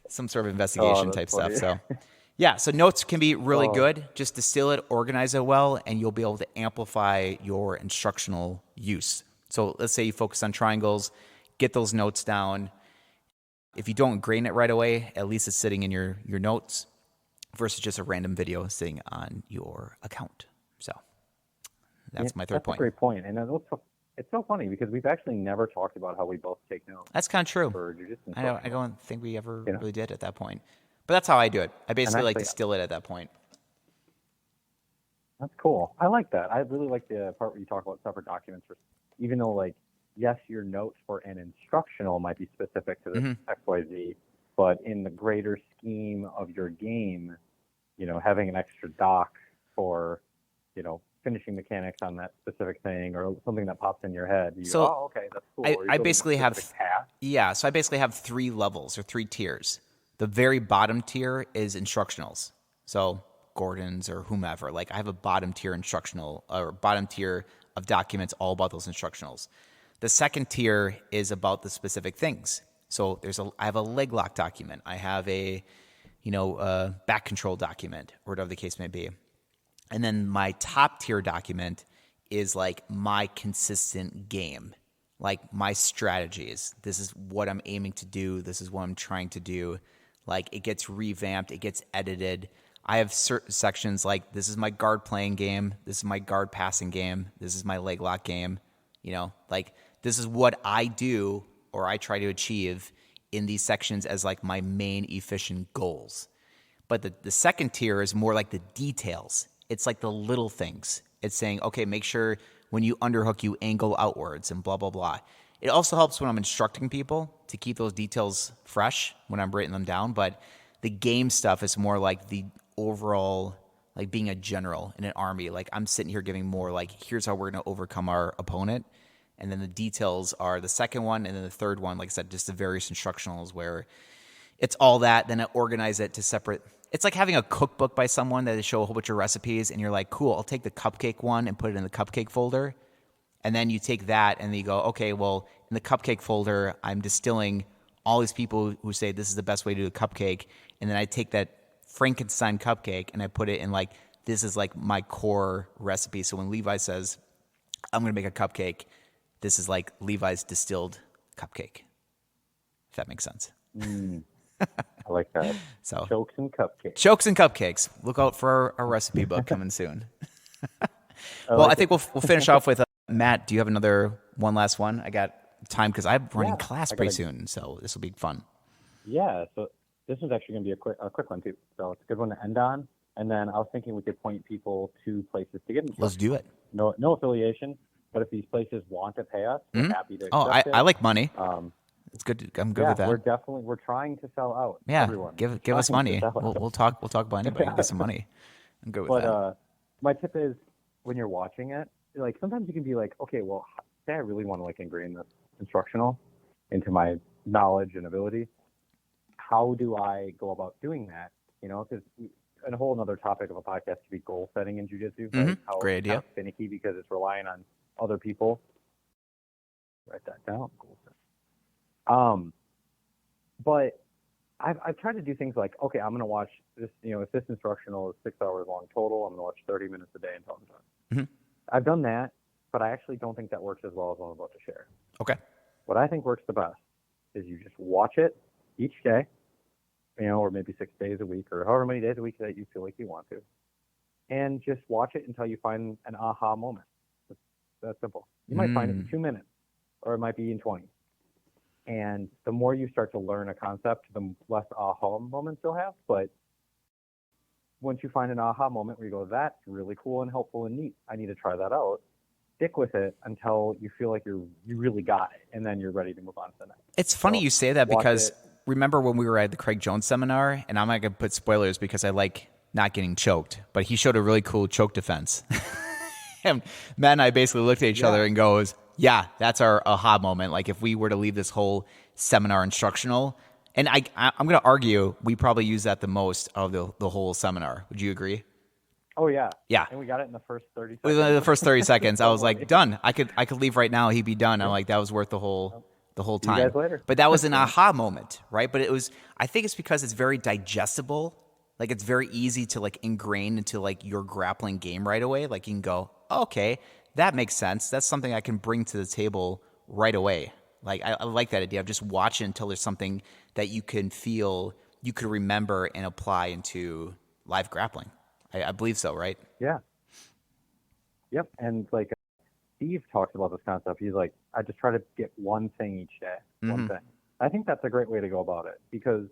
Some sort of investigation type funny. stuff. So, yeah, so notes can be really good. Just distill it, organize it well, and you'll be able to amplify your instructional use. So let's say you focus on triangles, get those notes down. If you don't grain it right away, at least it's sitting in your notes versus just a random video sitting on your account. So that's my third point. That's a great point. And it's so funny because we've actually never talked about how we both take notes. That's kind of true. For jiu-jitsu. I don't think we ever really did at that point. But that's how I do it. I basically like distill it at that point. That's cool. I like that. I really like the part where you talk about separate documents. Even though, like, yes, your notes for an instructional might be specific to this XYZ, but in the greater scheme of your game, having an extra doc for, finishing mechanics on that specific thing or something that pops in your head. Okay, that's cool. I basically have, so I basically have 3 levels or 3 tiers. The very bottom tier is instructionals. So Gordon's or whomever. Like I have a bottom tier instructional or bottom tier of documents all about those instructionals. The second tier is about the specific things. So I have a leg lock document. I have a back control document or whatever the case may be. And then my top tier document is like my consistent game, like my strategies. This is what I'm aiming to do. This is what I'm trying to do. Like it gets revamped, it gets edited. I have certain sections like this is my guard playing game, this is my guard passing game, this is my leg lock game. Like this is what I do or I try to achieve in these sections as like my main efficient goals. But the second tier is more like the details. It's like the little things. It's saying, okay, make sure when you underhook, you angle outwards and blah, blah, blah. It also helps when I'm instructing people to keep those details fresh when I'm writing them down. But the game stuff is more like the overall, like being a general in an army. Like I'm sitting here giving more like, here's how we're going to overcome our opponent. And then the details are the second one. And then the third one, like I said, just the various instructionals where it's all that. Then I organize it to separate. It's like having a cookbook by someone that they show a whole bunch of recipes. And you're like, cool, I'll take the cupcake one and put it in the cupcake folder. And then you take that and you go, okay, well, in the cupcake folder, I'm distilling all these people who say this is the best way to do a cupcake. And then I take that Frankenstein cupcake and I put it in like, this is like my core recipe. So when Levi says, I'm going to make a cupcake, this is like Levi's distilled cupcake. If that makes sense. I like that. So Chokes and cupcakes. Chokes and cupcakes. Look out for our recipe book coming soon. Well, like I think we'll finish off with Matt. Do you have another one last one? I got time because I'm running class pretty soon, so this will be fun. Yeah, so this is actually going to be a quick one too. So it's a good one to end on. And then I was thinking we could point people to places to get instruction. Let's do it. No affiliation, but if these places want to pay us, we're happy to accept it. I like money. It's good. I'm good with that. We're trying to sell out. Yeah, everyone. give us money. We'll talk about anybody. Get some money. I'm good with that. But my tip is when you're watching it, like sometimes you can be like, okay, well, say I really want to like ingrain this instructional into my knowledge and ability. How do I go about doing that? You know, because a whole another topic of a podcast could be goal setting in jiu-jitsu. Right? How Great idea. Kind of finicky because it's relying on other people. Write that down. Goal setting. But I've tried to do things like, okay, I'm going to watch this, you know, if this instructional is 6 hours long total, I'm going to watch 30 minutes a day until I'm done. Mm-hmm. I've done that, but I actually don't think that works as well as what I'm about to share. Okay. What I think works the best is you just watch it each day, you know, or maybe 6 days a week or however many days a week that you feel like you want to. And just watch it until you find an aha moment. It's that simple. You might find it in 2 minutes or it might be in 20. And the more you start to learn a concept, the less aha moments you'll have. But once you find an aha moment where you go, that's really cool and helpful and neat, I need to try that out, stick with it until you feel like you really got it, and then you're ready to move on to the next. It's funny you say that because remember when we were at the Craig Jones seminar, and I'm not going to put spoilers because I like not getting choked, but he showed a really cool choke defense. And Matt and I basically looked at each other and goes, yeah, that's our aha moment. Like if we were to leave this whole seminar instructional, and I'm going to argue we probably use that the most of the whole seminar. Would you agree? Oh yeah. Yeah. And we got it in the first 30 seconds. Within the first 30 seconds, I was like, done. I could leave right now. He'd be done. I'm like, that was worth the whole time. See you guys later. But that was an aha moment, right? But I think it's because it's very digestible. Like it's very easy to like ingrain into like your grappling game right away. Like you can go, oh, okay, that makes sense. That's something I can bring to the table right away. Like I like that idea of just watching until there's something that you can feel, you could remember and apply into live grappling. I believe so, right? Yeah. Yep. And like Steve talks about this concept. He's like, I just try to get one thing each day, one thing. I think that's a great way to go about it because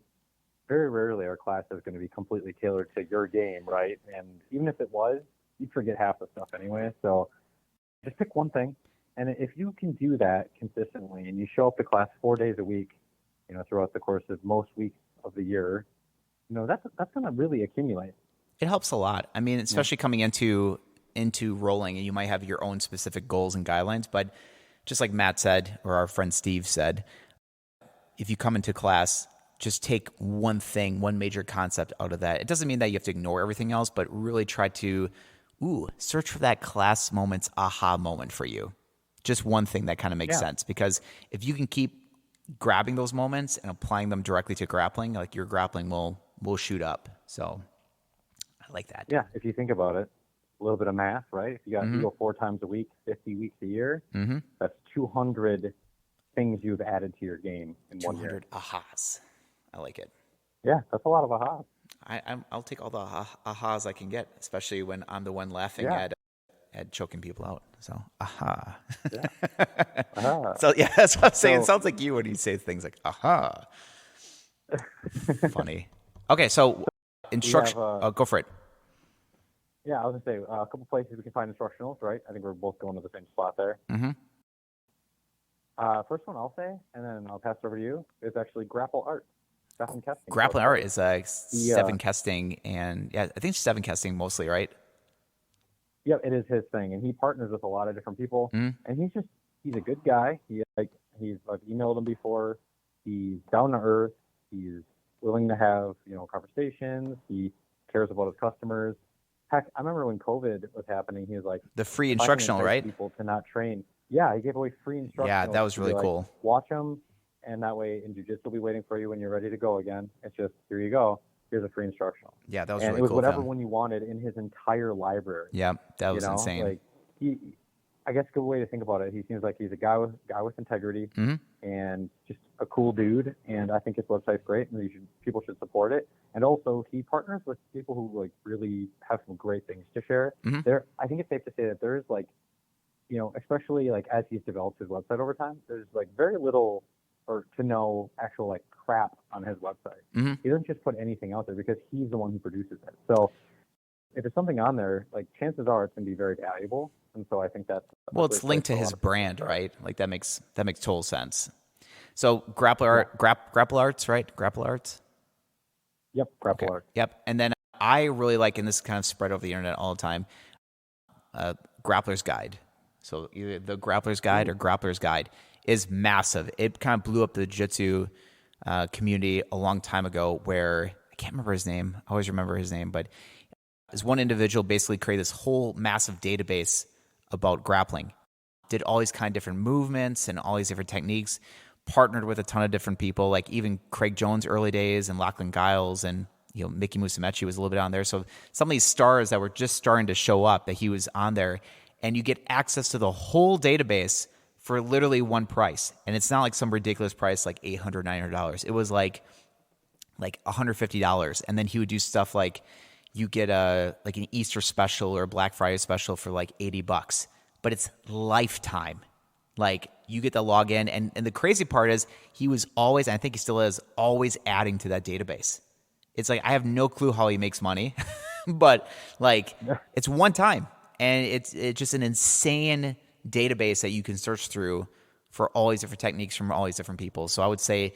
very rarely our class is going to be completely tailored to your game, right? And even if it was, you'd forget half the stuff anyway. So just pick one thing. And if you can do that consistently and you show up to class 4 days a week, you know, throughout the course of most weeks of the year, you know, that's going to really accumulate. It helps a lot. I mean, especially coming into rolling, and you might have your own specific goals and guidelines. But just like Matt said, or our friend Steve said, if you come into class, just take one thing, one major concept out of that. It doesn't mean that you have to ignore everything else, but really try to, search for that class moment's aha moment for you. Just one thing that kind of makes sense. Because if you can keep grabbing those moments and applying them directly to grappling, like your grappling will shoot up. So I like that. Yeah, if you think about it, a little bit of math, right? If you go 4 times a week, 50 weeks a year, that's 200 things you've added to your game in 1 year. 200 ahas. I like it. Yeah, that's a lot of ahas. I'll take all the ahas I can get, especially when I'm the one laughing at choking people out. So, aha. Yeah. So, yeah, that's what I'm saying. It sounds like you when you say things like, aha. Funny. Okay, so instruction. Go for it. Yeah, I was going to say a couple places we can find instructionals, right? I think we're both going to the same spot there. First one I'll say, and then I'll pass it over to you, is actually Grapple Art. Stephen Kesting. Grappling Art is He, Stephen Kesting, and yeah, I think Stephen Kesting mostly, right? Yep, it is his thing, and he partners with a lot of different people. Mhm. And he's a good guy. I've emailed him before. He's down to earth. He's willing to have conversations. He cares about his customers. Heck, I remember when COVID was happening, he was like The free if I can instructional, entice right? people to not train. Yeah, he gave away free instructionals. Yeah, that was to be really like, cool. Watch them, and that way in jiu-jitsu will be waiting for you when you're ready to go again. It's just, here you go. Here's a free instructional. Yeah, that was And really it was cool. whatever one you wanted in his entire library. Yeah, that was insane. Like I guess a good way to think about it. He seems like he's a guy with integrity and just a cool dude. And I think his website's great, and people should support it. And also, he partners with people who like really have some great things to share. I think it's safe to say that there's like, especially like as he's developed his website over time, there's like very little or to no actual like crap on his website. He doesn't just put anything out there because he's the one who produces it. So if there's something on there, like chances are it's going to be very valuable. And so I think that's it's linked to his brand, right? Like that makes total sense. So Grapple Arts, right? Grapple Arts. Yep, Grapple Art. Yep. And then I really like, and this kind of spread over the internet all the time, Grappler's Guide. So either the Grappler's Guide or Grappler's Guide is massive. It kind of blew up the jiu-jitsu community a long time ago where I can't remember his name. I always remember his name, but this one individual basically created this whole massive database about grappling, did all these kind of different movements and all these different techniques, partnered with a ton of different people, like even Craig Jones' early days and Lachlan Giles and Mickey Musumeci was a little bit on there. So some of these stars that were just starting to show up, that he was on there, and you get access to the whole database for literally one price. And it's not like some ridiculous price like $800, $900. It was like $150. And then he would do stuff like you get an Easter special or a Black Friday special for like $80, but it's lifetime. Like you get to log in. And the crazy part is he was always, and I think he still is, always adding to that database. It's like, I have no clue how he makes money, but like it's one time. And it's just an insane database that you can search through for all these different techniques from all these different people. So I would say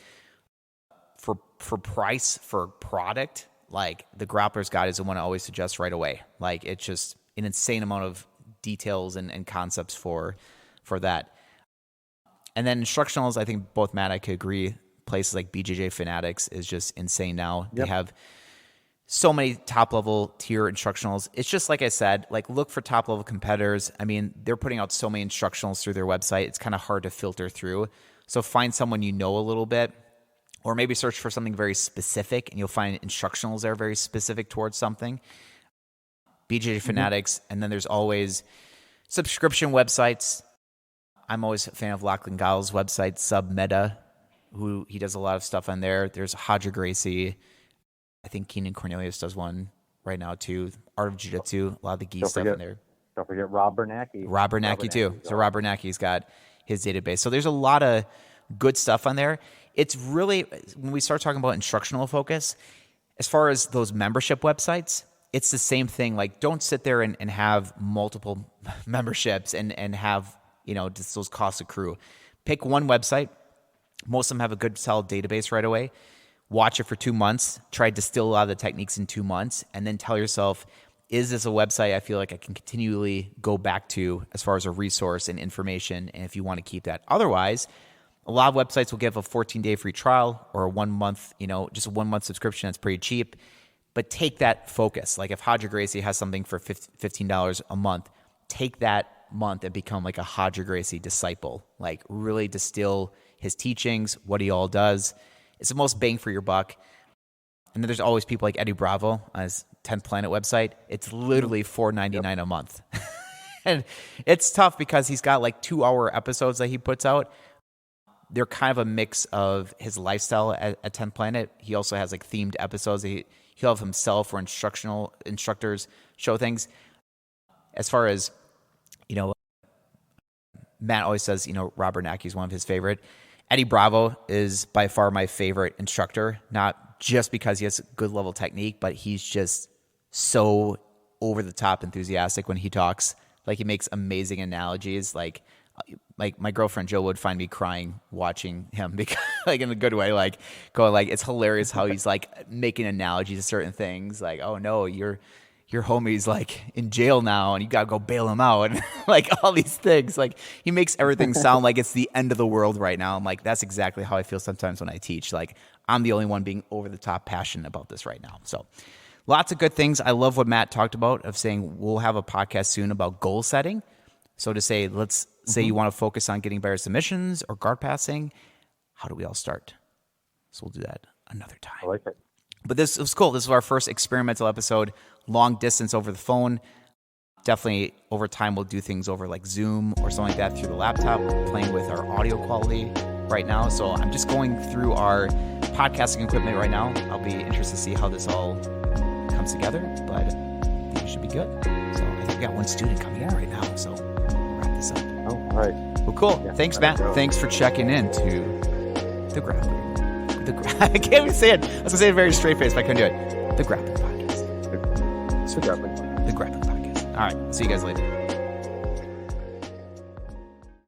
for price, for product, like the Grappler's Guide is the one I always suggest right away. Like it's just an insane amount of details and concepts for that. And then instructionals, I think both Matt and I could agree, places like BJJ Fanatics is just insane now. Yep. They have so many top-level tier instructionals. It's just like I said, like look for top-level competitors. I mean, they're putting out so many instructionals through their website. It's kind of hard to filter through. So find someone you know a little bit, or maybe search for something very specific, and you'll find instructionals that are very specific towards something. BJJ Fanatics, and then there's always subscription websites. I'm always a fan of Lachlan Giles' website, Submeta, who he does a lot of stuff on there. There's Hadra Gracie. I think Keenan Cornelius does one right now too. Art of Jiu-Jitsu, a lot of the gi stuff in there. Don't forget Rob Bernacki. Rob Bernacki too. So Rob Bernacki's got his database. So there's a lot of good stuff on there. It's really, when we start talking about instructional focus, as far as those membership websites, it's the same thing. Like don't sit there and have multiple memberships and have, just those costs accrue. Pick one website. Most of them have a good solid database right away. Watch it for 2 months, try to distill a lot of the techniques in 2 months, and then tell yourself, is this a website I feel like I can continually go back to as far as a resource and information, and if you want to keep that. Otherwise, a lot of websites will give a 14-day free trial or a 1 month, just a 1 month subscription that's pretty cheap, but take that focus. Like if Hadra Gracie has something for $15 a month, take that month and become like a Hadra Gracie disciple. Like really distill his teachings, what he all does. It's the most bang for your buck. And then there's always people like Eddie Bravo on his 10th Planet website. It's literally $4.99 a month. And it's tough because he's got like 2-hour episodes that he puts out. They're kind of a mix of his lifestyle at 10th Planet. He also has like themed episodes. He'll have himself or instructors show things. As far as, Matt always says, Rob Bernacki is one of his favorite. Eddie Bravo is by far my favorite instructor, not just because he has good level technique, but he's just so over the top enthusiastic when he talks. Like he makes amazing analogies. Like like my girlfriend Jill would find me crying watching him because like in a good way, like going like it's hilarious how he's like making analogies to certain things, like, oh no, your homie's like in jail now and you gotta go bail him out and like all these things. Like he makes everything sound like it's the end of the world right now. I'm like, that's exactly how I feel sometimes when I teach. Like I'm the only one being over the top passionate about this right now. So lots of good things. I love what Matt talked about of saying we'll have a podcast soon about goal setting. So to say, let's say you want to focus on getting better submissions or guard passing, how do we all start? So we'll do that another time. I like it. But this was cool. This is our first experimental episode, long distance over the phone. Definitely over time, we'll do things over like Zoom or something like that through the laptop, playing with our audio quality right now. So I'm just going through our podcasting equipment right now. I'll be interested to see how this all comes together, but I think it should be good. So I think we got one student coming in right now. So wrap this up. Oh, all right. Well, cool. Yeah, thanks, Matt. Thanks for checking in to the Grappling. I can't even say it. I was going to say it very straight face, but I couldn't do it. The Grappling Podcast. It's the Grappling. The Grappling Podcast. All right. See you guys later.